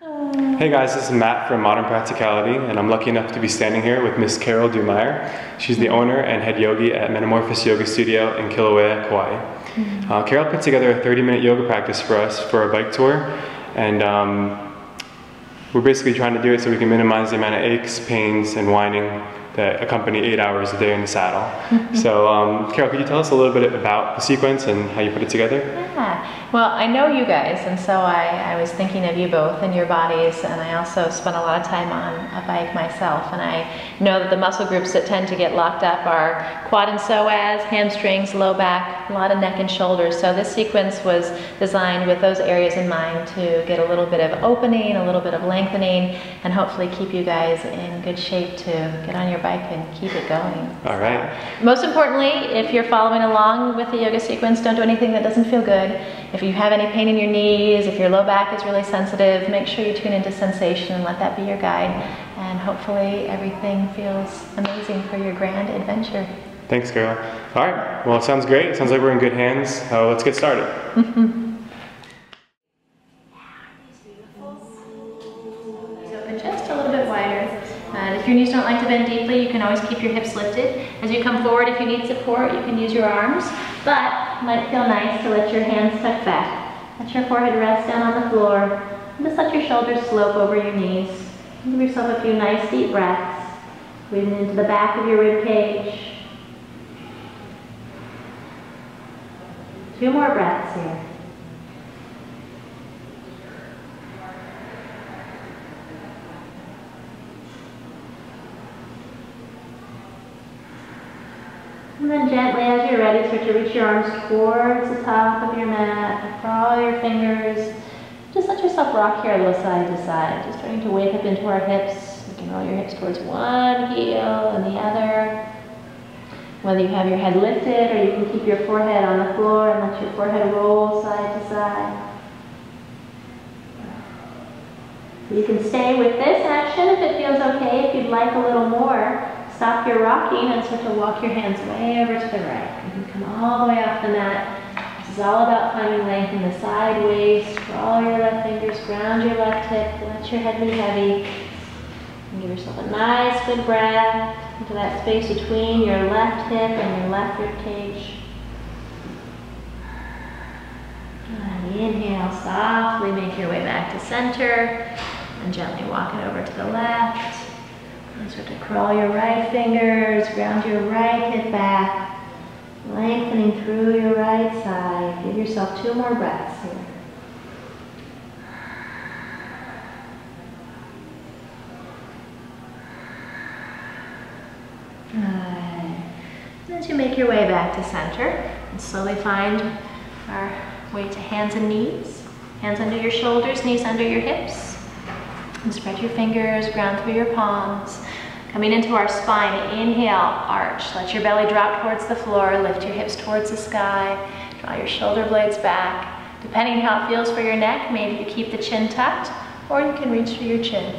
Hey guys, this is Matt from Modern Practicality, and I'm lucky enough to be standing here with Miss Carol Dumeier. She's the owner and head yogi at Metamorphosis Yoga Studio in Kilauea, Kauai. Carol put together a 30-minute yoga practice for us for our bike tour, and we're basically trying to do it so we can minimize the amount of aches, pains, and whining that accompany 8 hours a day in the saddle. So Carol, could you tell us a little bit about the sequence and how you put it together? Yeah, well, I know you guys, and so I was thinking of you both and your bodies, and I also spent a lot of time on a bike myself, and I know that the muscle groups that tend to get locked up are quad and psoas, hamstrings, low back, a lot of neck and shoulders. So this sequence was designed with those areas in mind to get a little bit of opening, a little bit of lengthening, and hopefully keep you guys in good shape to get on your bike and keep it going. All right. Most importantly, if you're following along with the yoga sequence, don't do anything that doesn't feel good. If you have any pain in your knees, if your low back is really sensitive, make sure you tune into sensation and let that be your guide. And hopefully everything feels amazing for your grand adventure. Thanks, Carol. All right, well, it sounds great. It sounds like we're in good hands. Let's get started. Just a little bit wider. If your knees don't like to bend deeply, you can always keep your hips lifted. As you come forward, if you need support, you can use your arms, but it might feel nice to let your hands tuck back. Let your forehead rest down on the floor, and just let your shoulders slope over your knees. Give yourself a few nice deep breaths, breathing into the back of your rib cage. 2 more breaths here. And then gently, as you're ready, start to reach your arms towards the top of your mat. Crawl your fingers. Just let yourself rock here a little side to side. Just starting to wake up into our hips. You can roll your hips towards one heel and the other. Whether you have your head lifted or you can keep your forehead on the floor and let your forehead roll side to side. You can stay with this action if it feels okay. If you'd like a little more, stop your rocking and start to walk your hands way over to the right. You can come all the way off the mat. This is all about finding length in the side waist. Crawl your left fingers, ground your left hip, let your head be heavy. And give yourself a nice good breath into that space between your left hip and your left rib cage. And inhale, softly make your way back to center and gently walk it over to the left. And start to crawl your right fingers, ground your right hip back, lengthening through your right side. Give yourself 2 more breaths here. As you make your way back to center, and slowly find our way to hands and knees. Hands under your shoulders, knees under your hips. And spread your fingers, ground through your palms. Coming into our spine, inhale, arch. Let your belly drop towards the floor, lift your hips towards the sky. Draw your shoulder blades back. Depending how it feels for your neck, maybe you keep the chin tucked, or you can reach for your chin.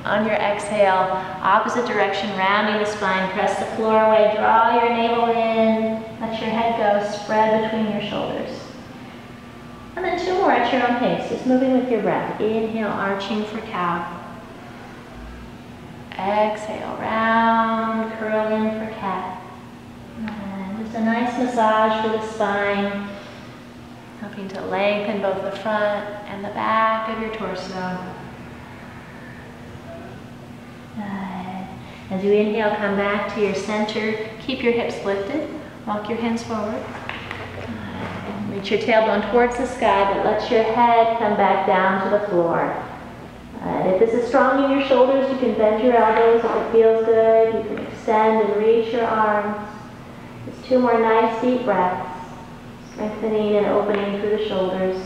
On your exhale, opposite direction, rounding the spine, press the floor away, draw your navel in, let your head go, spread between your shoulders. And then 2 more at your own pace, just moving with your breath. Inhale, arching for cow. Exhale, round, curl in for cat. And just a nice massage for the spine, helping to lengthen both the front and the back of your torso. Good. As you inhale, come back to your center. Keep your hips lifted. Walk your hands forward. Good. Reach your tailbone towards the sky, but let your head come back down to the floor. If this is strong in your shoulders, you can bend your elbows if it feels good. You can extend and reach your arms. Just 2 more nice deep breaths, strengthening and opening through the shoulders.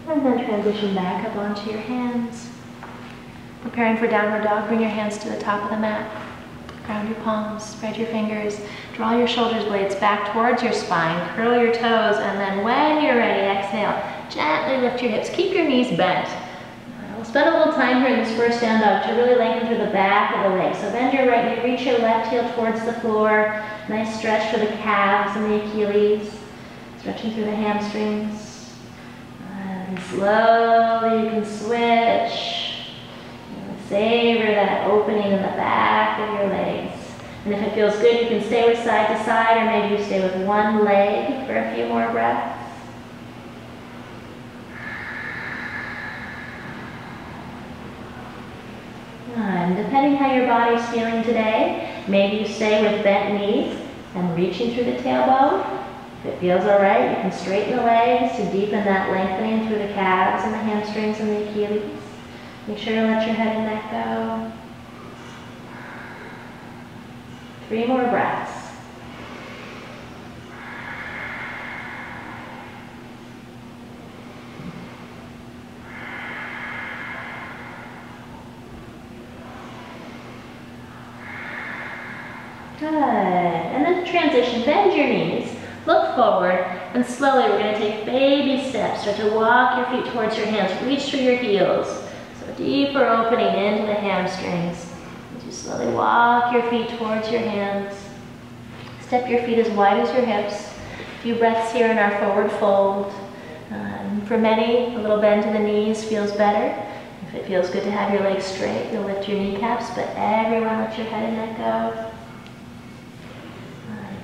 And then transition back up onto your hands. Preparing for downward dog, bring your hands to the top of the mat. Ground your palms, spread your fingers, draw your shoulder blades back towards your spine, curl your toes, and then when you're ready, exhale. Gently lift your hips, keep your knees bent. We'll spend a little time here in this first down dog to really lengthen through the back of the leg. So bend your right knee, reach your left heel towards the floor. Nice stretch for the calves and the Achilles. Stretching through the hamstrings. And slowly you can switch. Savor that opening in the back of your legs. And if it feels good, you can stay with side to side, or maybe you stay with one leg for a few more breaths. And depending how your body's feeling today, maybe you stay with bent knees and reaching through the tailbone. If it feels all right, you can straighten the legs to deepen that lengthening through the calves and the hamstrings and the Achilles. Make sure to let your head and neck go. 3 more breaths. Good. And then transition, bend your knees, look forward, and slowly we're going to take baby steps. Start to walk your feet towards your hands, reach through your heels. So deeper opening into the hamstrings. As you slowly walk your feet towards your hands. Step your feet as wide as your hips. A few breaths here in our forward fold. For many, a little bend to the knees feels better. If it feels good to have your legs straight, you'll lift your kneecaps, but everyone let your head and neck go.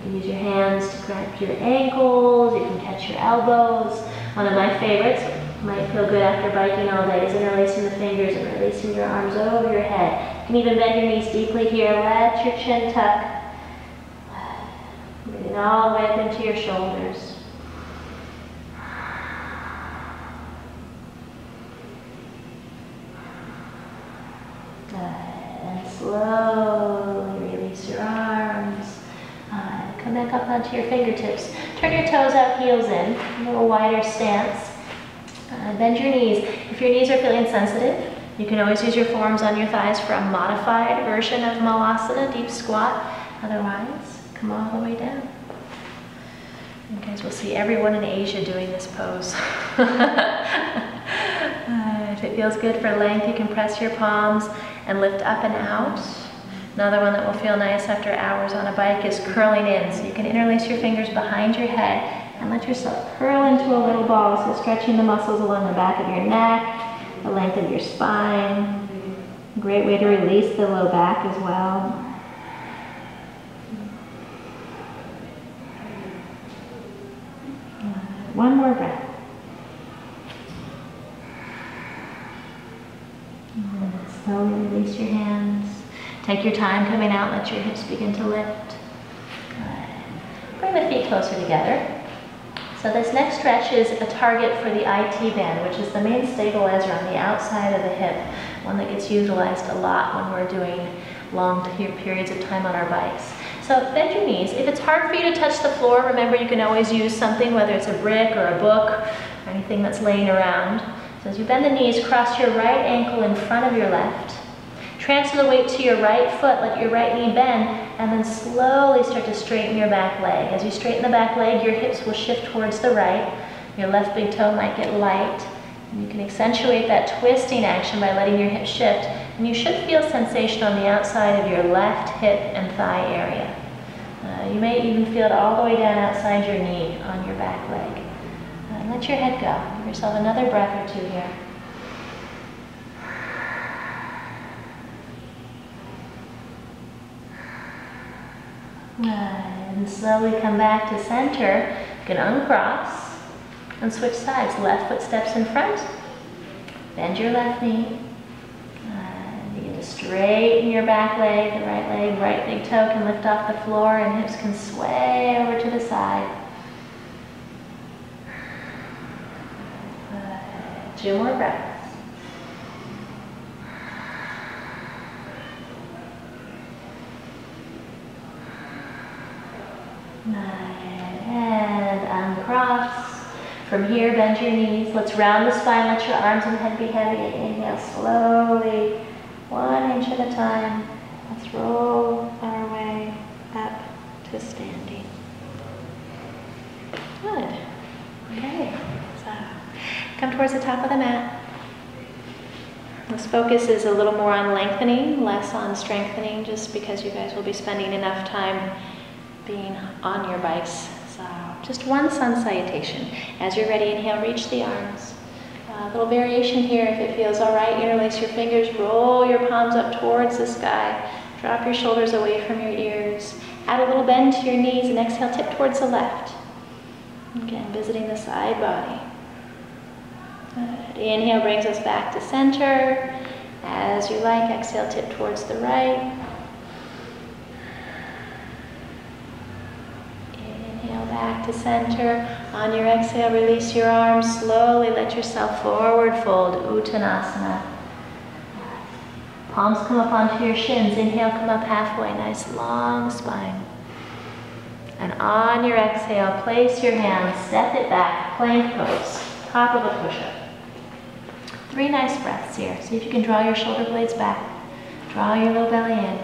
You can use your hands to grab your ankles, you can catch your elbows. One of my favorites, might feel good after biking all day, is interlacing the fingers and releasing your arms over your head. You can even bend your knees deeply here, let your chin tuck. Breathing all the way up into your shoulders. Good. And slowly release your arms. Come back up onto your fingertips. Turn your toes out, heels in. A little wider stance. Bend your knees. If your knees are feeling sensitive, you can always use your forearms on your thighs for a modified version of Malasana, deep squat. Otherwise, come all the way down. You guys will see everyone in Asia doing this pose. If it feels good for length, you can press your palms and lift up and out. Another one that will feel nice after hours on a bike is curling in. So you can interlace your fingers behind your head and let yourself curl into a little ball. So stretching the muscles along the back of your neck, the length of your spine. A great way to release the low back as well. One more breath. And slowly release your hands. Take your time coming out, let your hips begin to lift. Good. Bring the feet closer together. So this next stretch is a target for the IT band, which is the main stabilizer on the outside of the hip, one that gets utilized a lot when we're doing long periods of time on our bikes. So bend your knees. If it's hard for you to touch the floor, remember you can always use something, whether it's a brick or a book or anything that's laying around. So as you bend the knees, cross your right ankle in front of your left. Transfer the weight to your right foot, let your right knee bend, and then slowly start to straighten your back leg. As you straighten the back leg, your hips will shift towards the right. Your left big toe might get light. And you can accentuate that twisting action by letting your hips shift. And you should feel sensation on the outside of your left hip and thigh area. You may even feel it all the way down outside your knee on your back leg. Let your head go. Give yourself another breath or two here. And slowly come back to center. You can uncross and switch sides. Left foot steps in front. Bend your left knee. Begin to straighten your back leg, the right leg. Right big toe can lift off the floor and hips can sway over to the side. 2 more breaths. And uncross. From here, bend your knees. Let's round the spine. Let your arms and head be heavy. Inhale slowly, 1 inch at a time. Let's roll our way up to standing. Good. Okay. So come towards the top of the mat. This focus is a little more on lengthening, less on strengthening, just because you guys will be spending enough time being on your bikes. So just one sun salutation. As you're ready, inhale, reach the arms. A little variation here if it feels all right. Interlace your fingers, roll your palms up towards the sky. Drop your shoulders away from your ears. Add a little bend to your knees and exhale, tip towards the left. Again, visiting the side body. Good. Inhale brings us back to center. As you like, exhale, tip towards the right. Inhale back to center. On your exhale, release your arms. Slowly let yourself forward fold, Uttanasana. Palms come up onto your shins. Inhale, come up halfway. Nice long spine. And on your exhale, place your hands, step it back, plank pose, top of a push-up. 3 nice breaths here. See if you can draw your shoulder blades back. Draw your low belly in.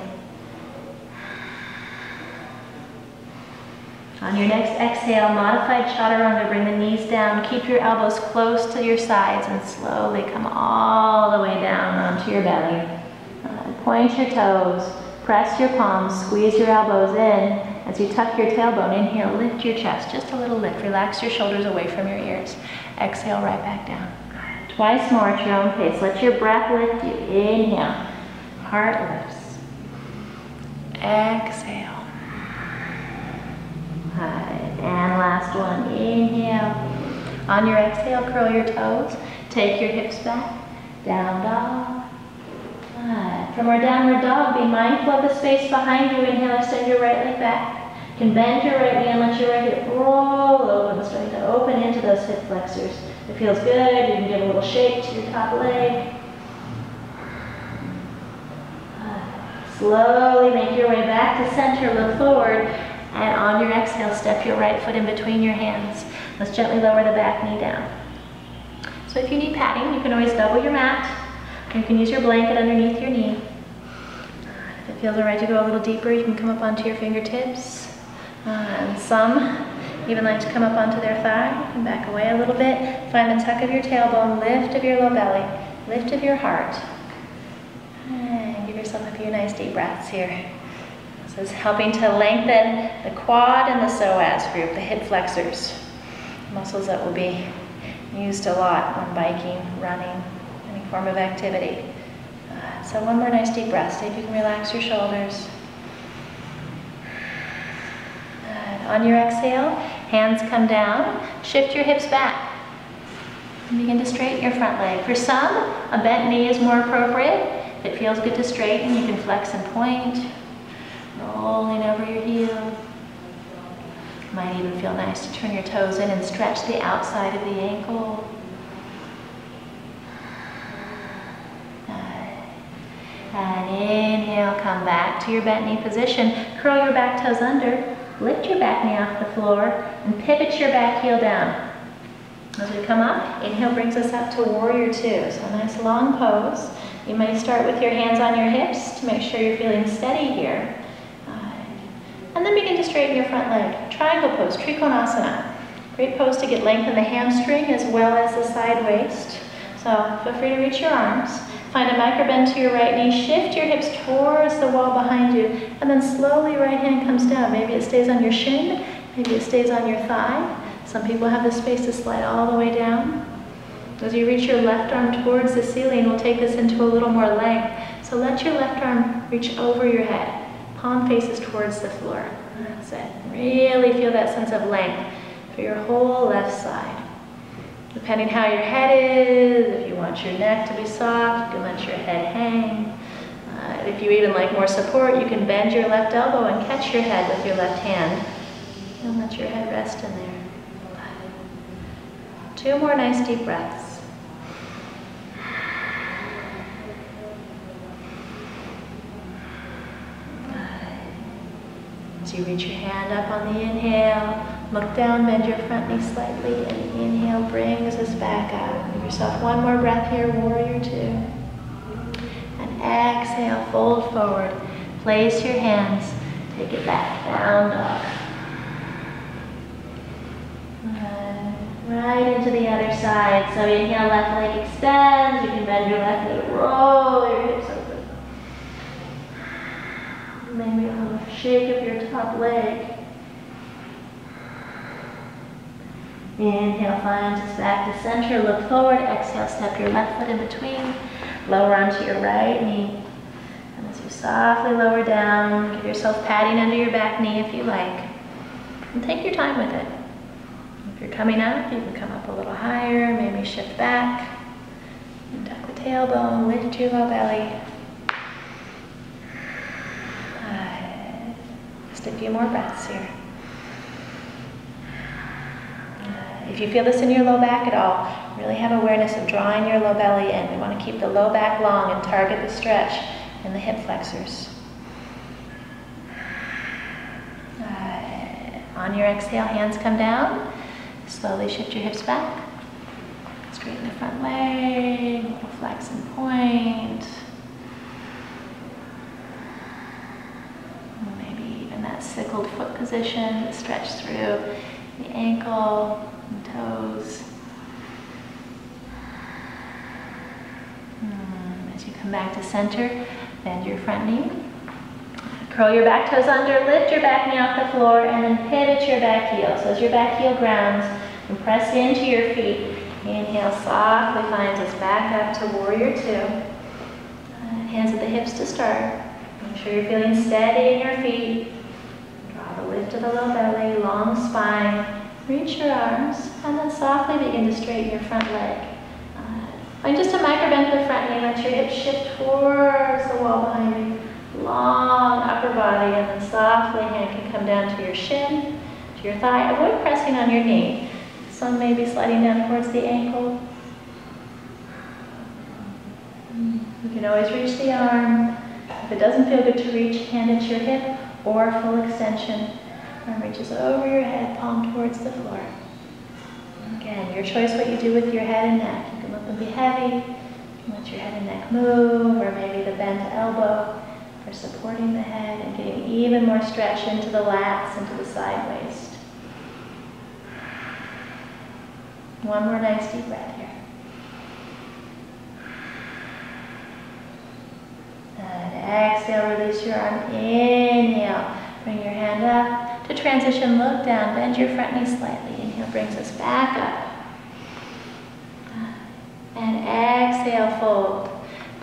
On your next exhale, modified chaturanga, bring the knees down. Keep your elbows close to your sides and slowly come all the way down onto your belly. Point your toes, press your palms, squeeze your elbows in. As you tuck your tailbone, inhale, lift your chest, just a little lift. Relax your shoulders away from your ears. Exhale, right back down. Twice more at your own pace. Let your breath lift you. Inhale, heart lifts. Exhale. And last one, inhale. On your exhale, curl your toes. Take your hips back, down dog. From our downward dog, be mindful of the space behind you. Inhale, extend your right leg back. You can bend your right knee and let your right hip roll open, starting to open into those hip flexors. If it feels good, you can give a little shake to your top leg. Slowly make your way back to center, look forward, and on your exhale, step your right foot in between your hands. Let's gently lower the back knee down. So if you need padding, you can always double your mat. You can use your blanket underneath your knee. If it feels all right to go a little deeper, you can come up onto your fingertips. And some even like to come up onto their thigh. You can back away a little bit. Find the tuck of your tailbone, lift of your low belly, lift of your heart. And give yourself a few nice deep breaths here. This is helping to lengthen the quad and the psoas group, the hip flexors. Muscles that will be used a lot when biking, running, form of activity. So one more nice deep breath. See if you can relax your shoulders. On your exhale, hands come down. Shift your hips back. And begin to straighten your front leg. For some, a bent knee is more appropriate. If it feels good to straighten, you can flex and point. Rolling over your heel. Might even feel nice to turn your toes in and stretch the outside of the ankle. And inhale, come back to your bent knee position. Curl your back toes under. Lift your back knee off the floor and pivot your back heel down. As we come up, inhale brings us up to warrior 2. So a nice long pose. You may start with your hands on your hips to make sure you're feeling steady here. And then begin to straighten your front leg. Triangle pose, Trikonasana. Great pose to get length in the hamstring as well as the side waist. So feel free to reach your arms. Find a micro bend to your right knee, shift your hips towards the wall behind you, and then slowly right hand comes down. Maybe it stays on your shin, maybe it stays on your thigh. Some people have the space to slide all the way down. As you reach your left arm towards the ceiling, we'll take this into a little more length. So let your left arm reach over your head. Palm faces towards the floor. That's it. Really feel that sense of length for your whole left side. Depending how your head is, if you want your neck to be soft, you can let your head hang. If you even like more support, you can bend your left elbow and catch your head with your left hand. And let your head rest in there. 2 more nice deep breaths. As you reach your hand up on the inhale, look down, bend your front knee slightly, and inhale brings us back up. Give yourself one more breath here, warrior 2. And exhale, fold forward. Place your hands, take it back, down dog. Right into the other side. So inhale, left leg extends. You can bend your left knee, roll your hips open. Maybe a little shake of your top leg. Inhale, finds us back to center. Look forward. Exhale, step your left foot in between. Lower onto your right knee. And as you softly lower down, give yourself padding under your back knee if you like. And take your time with it. If you're coming up, you can come up a little higher, maybe shift back. And tuck the tailbone, lift your low belly. Just a few more breaths here. If you feel this in your low back at all, really have awareness of drawing your low belly in. We want to keep the low back long and target the stretch in the hip flexors. On your exhale, hands come down. Slowly shift your hips back. Straighten the front leg, little flex and point. Maybe even that sickled foot position, stretch through the ankle and toes. As you come back to center, bend your front knee. Curl your back toes under, lift your back knee off the floor, and then pivot your back heel. So as your back heel grounds, and press into your feet. Inhale, softly finds us back up to warrior two. Hands at the hips to start. Make sure you're feeling steady in your feet. Draw the lift of the low belly, long spine. Reach your arms, and then softly begin to straighten your front leg. Find just a micro bend to the front knee. Let your hips shift towards the wall behind you. Long upper body, and then softly hand can come down to your shin, to your thigh. Avoid pressing on your knee. Some may be sliding down towards the ankle. You can always reach the arm. If it doesn't feel good to reach, hand it to your hip or full extension. Arm reaches over your head, palm towards the floor. Again, your choice what you do with your head and neck. You can let them be heavy. You can let your head and neck move, or maybe the bent elbow for supporting the head and getting even more stretch into the lats, into the side waist. One more nice deep breath here. And exhale, release your arm. Inhale, bring your hand up. To transition, look down, bend your front knee slightly. Inhale brings us back up. And exhale, fold.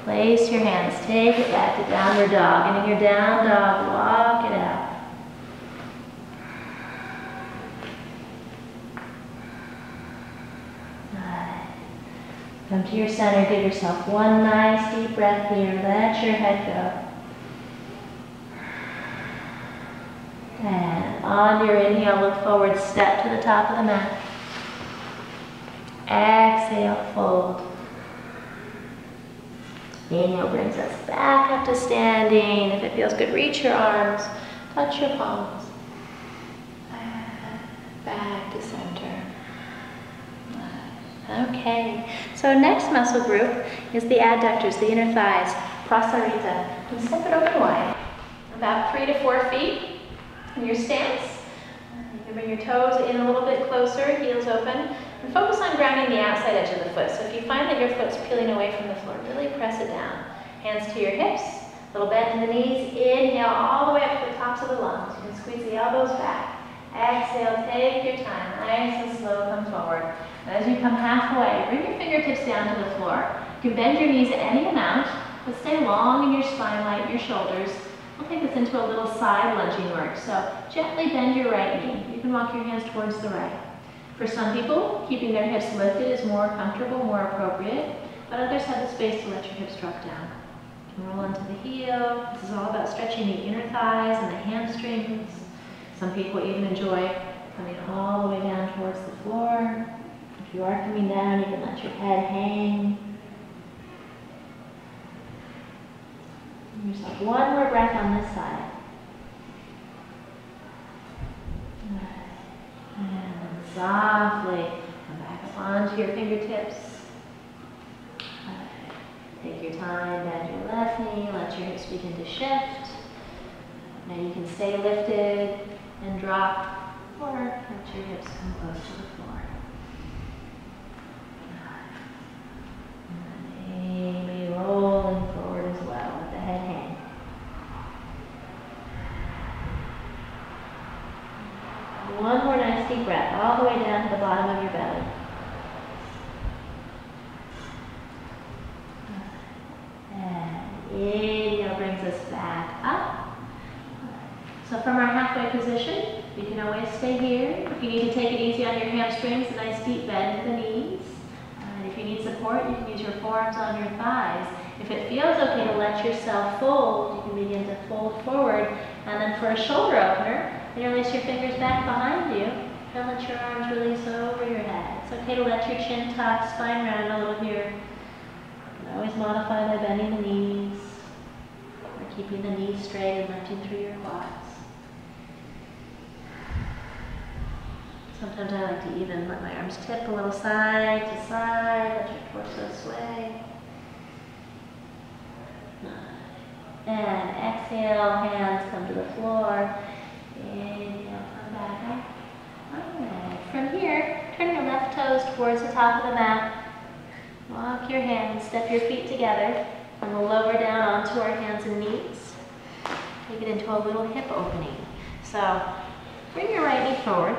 Place your hands, take it back to downward dog. And in your down dog, walk it out. Come to your center, give yourself one nice deep breath here. Let your head go. And on your inhale, look forward, step to the top of the mat. Exhale, fold. Inhale brings us back up to standing. If it feels good, reach your arms, touch your palms. Back to center. Okay, so next muscle group is the adductors, the inner thighs, prasarita. And step it open wide, about 3 to 4 feet in your stance. You can bring your toes in a little bit closer, heels open, and focus on grounding the outside edge of the foot. So if you find that your foot's peeling away from the floor, really press it down. Hands to your hips, little bend in the knees, inhale all the way up to the tops of the lungs. You can squeeze the elbows back. Exhale, take your time, nice and slow, come forward. And as you come halfway, bring your fingertips down to the floor. You can bend your knees at any amount, but stay long in your spine, light your shoulders. We'll take this into a little side lunging work. So gently bend your right knee. You can walk your hands towards the right. For some people, keeping their hips lifted is more comfortable, more appropriate, but others have the space to let your hips drop down. You can roll onto the heel. This is all about stretching the inner thighs and the hamstrings. Some people even enjoy coming all the way down towards the floor. If you are coming down, you can let your head hang. Give yourself one more breath on this side. And softly come back up onto your fingertips. Take your time, bend your left knee, let your hips begin to shift. Now you can stay lifted and drop, or let your hips come close to the floor. from our halfway position, you can always stay here. If you need to take it easy on your hamstrings, a nice deep bend to the knees. And if you need support, you can use your forearms on your thighs. If it feels okay to let yourself fold, you can begin to fold forward. And then for a shoulder opener, interlace your fingers back behind you and let your arms release over your head. It's okay to let your chin tuck, spine round a little here. You can always modify by bending the knees or keeping the knees straight and lifting through your quads. Sometimes I like to even let my arms tip a little side to side, let your torso sway. And exhale, hands come to the floor. Inhale, come back up. Alright. From here, turn your left toes towards the top of the mat. Walk your hands, step your feet together, and we'll lower down onto our hands and knees. Take it into a little hip opening. So, bring your right knee forward.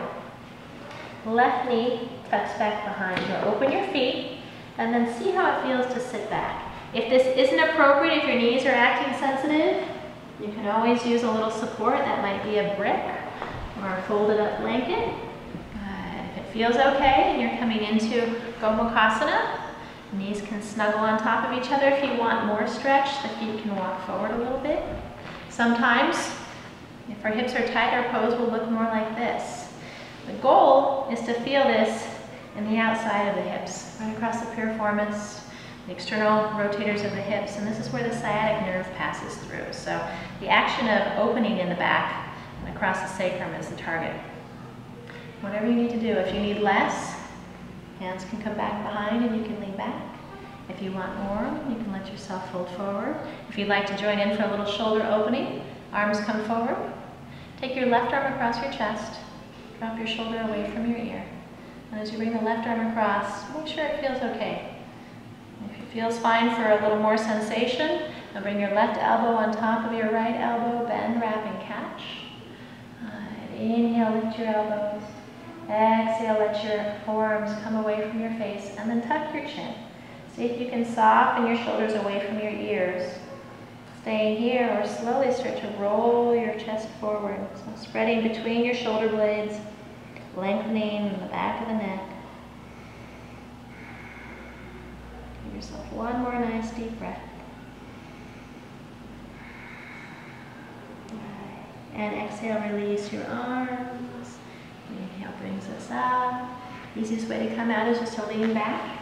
Left knee tucks back behind you. Open your feet, and then see how it feels to sit back. If this isn't appropriate, if your knees are acting sensitive, you can always use a little support. That might be a brick or a folded up blanket. If it feels okay and you're coming into Gomukhasana, knees can snuggle on top of each other. If you want more stretch, the feet can walk forward a little bit. Sometimes, if our hips are tight, our pose will look more like this. The goal is to feel this in the outside of the hips, right across the piriformis, the external rotators of the hips, and this is where the sciatic nerve passes through. So the action of opening in the back and across the sacrum is the target. Whatever you need to do. If you need less, hands can come back behind and you can lean back. If you want more, you can let yourself fold forward. If you'd like to join in for a little shoulder opening, arms come forward. Take your left arm across your chest. Drop your shoulder away from your ear. And as you bring the left arm across, make sure it feels okay. If it feels fine for a little more sensation, now bring your left elbow on top of your right elbow, bend, wrap, and catch. Inhale, lift your elbows. Exhale, let your forearms come away from your face, and then tuck your chin. See if you can soften your shoulders away from your ears. Staying here, or slowly start to roll your chest forward. So spreading between your shoulder blades, lengthening the back of the neck. Give yourself one more nice deep breath. Right. And exhale, release your arms. Inhale brings us up. Easiest way to come out is just to lean back.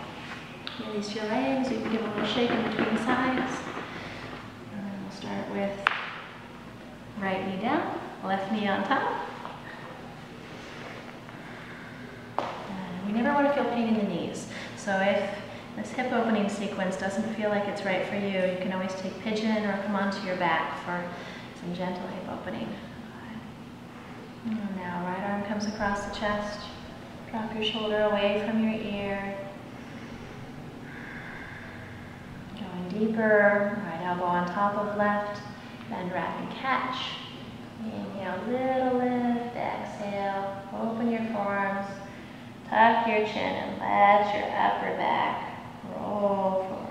Release your legs. You can give a little shake in between sides. And then we'll start with right knee down, left knee on top. And we never want to feel pain in the knees. So if this hip opening sequence doesn't feel like it's right for you, you can always take pigeon or come onto your back for some gentle hip opening. And now right arm comes across the chest. Drop your shoulder away from your ear. Going deeper, right elbow on top of left. Bend, wrap, and catch. Inhale, little lift. Exhale, open your forearms. Tuck your chin and let your upper back roll forward.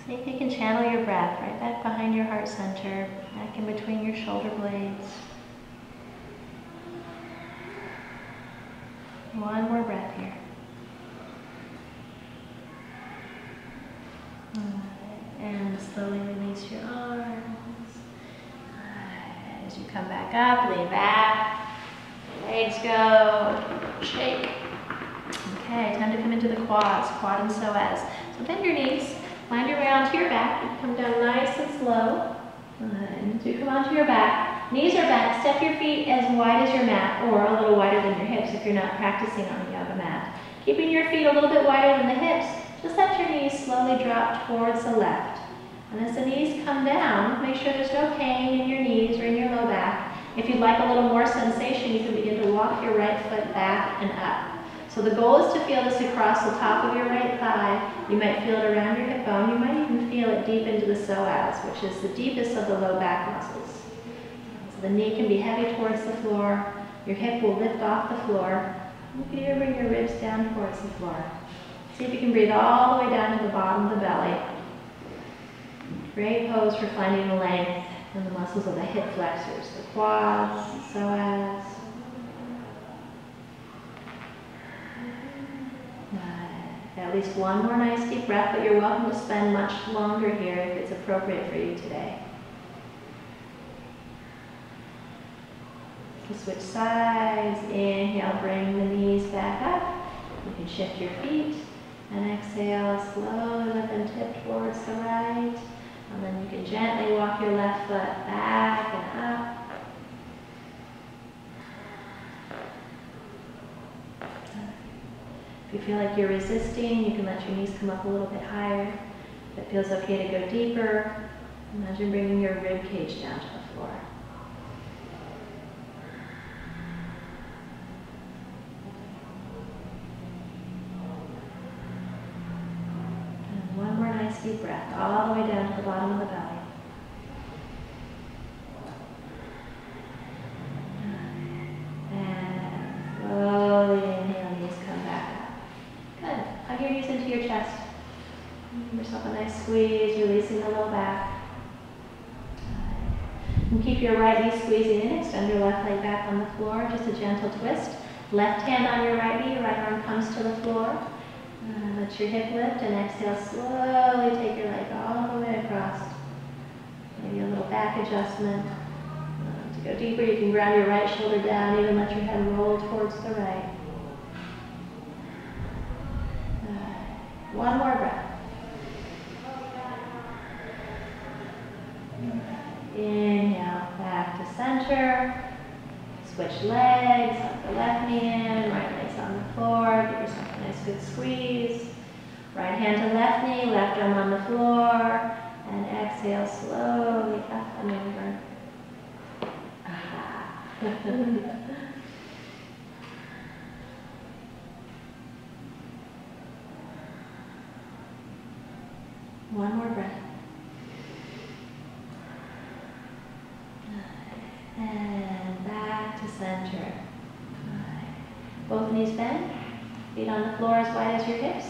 See if you can channel your breath right back behind your heart center, back in between your shoulder blades. One more breath here. And slowly release your arms. As you come back up, lean back. Legs go. Shake. Okay, time to come into the quads, quad and psoas. So bend your knees. Find your way onto your back. You come down nice and slow. And as you come onto your back, knees are back. Step your feet as wide as your mat, or a little wider than your hips if you're not practicing on a yoga mat. Keeping your feet a little bit wider than the hips, just let your knees slowly drop towards the left. And as the knees come down, make sure there's no pain in your knees or in your low back. If you'd like a little more sensation, you can begin to walk your right foot back and up. So the goal is to feel this across the top of your right thigh. You might feel it around your hip bone. You might even feel it deep into the psoas, which is the deepest of the low back muscles. So the knee can be heavy towards the floor. Your hip will lift off the floor. You can even bring your ribs down towards the floor. See if you can breathe all the way down to the bottom of the belly. Great pose for finding the length in the muscles of the hip flexors, the quads, the psoas. At least one more nice deep breath, but you're welcome to spend much longer here if it's appropriate for you today. To switch sides, inhale, bring the knees back up. You can shift your feet, and exhale, slowly lift and tip towards the right. And then you can gently walk your left foot back and up. If you feel like you're resisting, you can let your knees come up a little bit higher. If it feels okay to go deeper, imagine bringing your rib cage down to the floor. And one more nice deep breath, all the way down to the bottom of the belly. And slowly inhale, knees come back up. Good. Hug your knees into your chest. Give yourself a nice squeeze, releasing the low back. And keep your right knee squeezing in, extend your left leg back on the floor, just a gentle twist. Left hand on your right knee, your right arm comes to the floor. Let your hip lift and exhale, slowly take your leg all the way across. Maybe a little back adjustment. To go deeper, you can ground your right shoulder down, even let your head roll towards the right. One more breath. Inhale, back to center. Switch legs, let the left knee in, right leg's on the floor. Give yourself a nice good squeeze. Right hand to left knee, left arm on the floor. And exhale slowly up and over. One more breath. And back to center. Both knees bend. Feet on the floor as wide as your hips.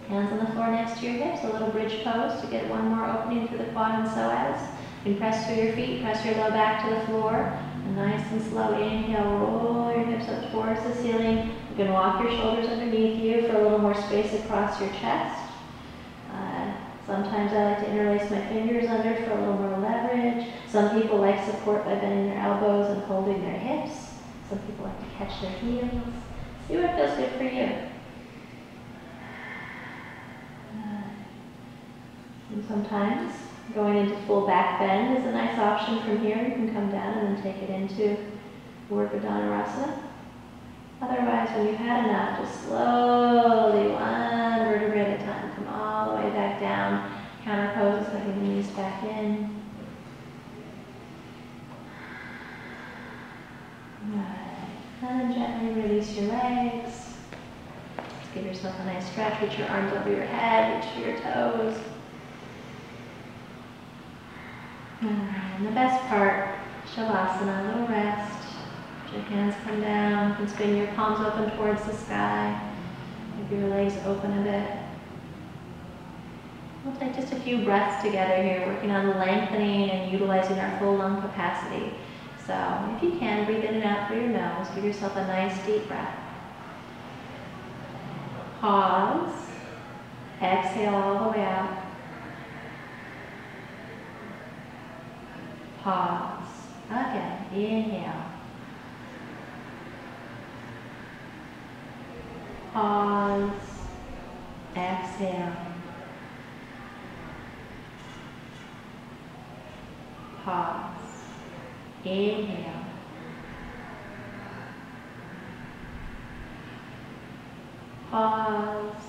Hands on the floor next to your hips. A little bridge pose to get one more opening through the quad and psoas. You can press through your feet, press your low back to the floor. And nice and slow inhale, roll your hips up towards the ceiling. You can walk your shoulders underneath you for a little more space across your chest. Sometimes I like to interlace my fingers under for a little more leverage. Some people like support by bending their elbows and holding their hips. Some people like to catch their heels. See what feels good for you. And sometimes going into full back bend is a nice option from here. You can come down and then take it into Urdhva Dhanurasana. Otherwise, when you've had enough, just slowly, one vertebrae at a time, come all the way back down. Counter poses, letting the knees back in. Right. And then gently release your legs. Just give yourself a nice stretch. Reach your arms over your head, reach for your toes. And the best part, shavasana, a little rest. Your hands come down, you can spin your palms open towards the sky. Maybe your legs open a bit. We'll take just a few breaths together here, working on lengthening and utilizing our full lung capacity. So if you can, breathe in and out through your nose. Give yourself a nice deep breath. Pause. Exhale all the way out. Pause. Again. Inhale. Pause. Exhale. Pause. Inhale. Pause.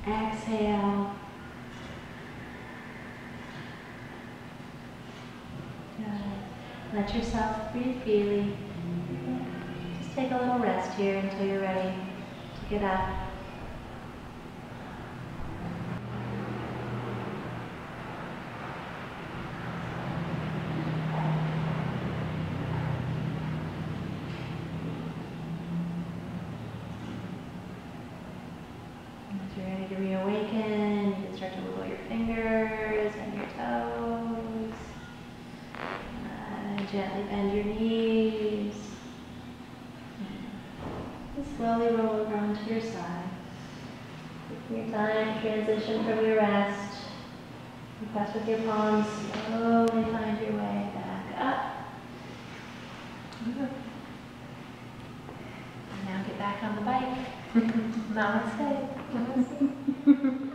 Exhale. Good. Let yourself breathe freely. Just take a little rest here until you're ready to get up. As you're ready to reawaken, you can start to wiggle your fingers and your toes. Gently bend your knees. And slowly roll over onto your side. Taking your time, transition from your rest. You press with your palms, slowly find your way back up. And now get back on the bike. Namaste. Namaste.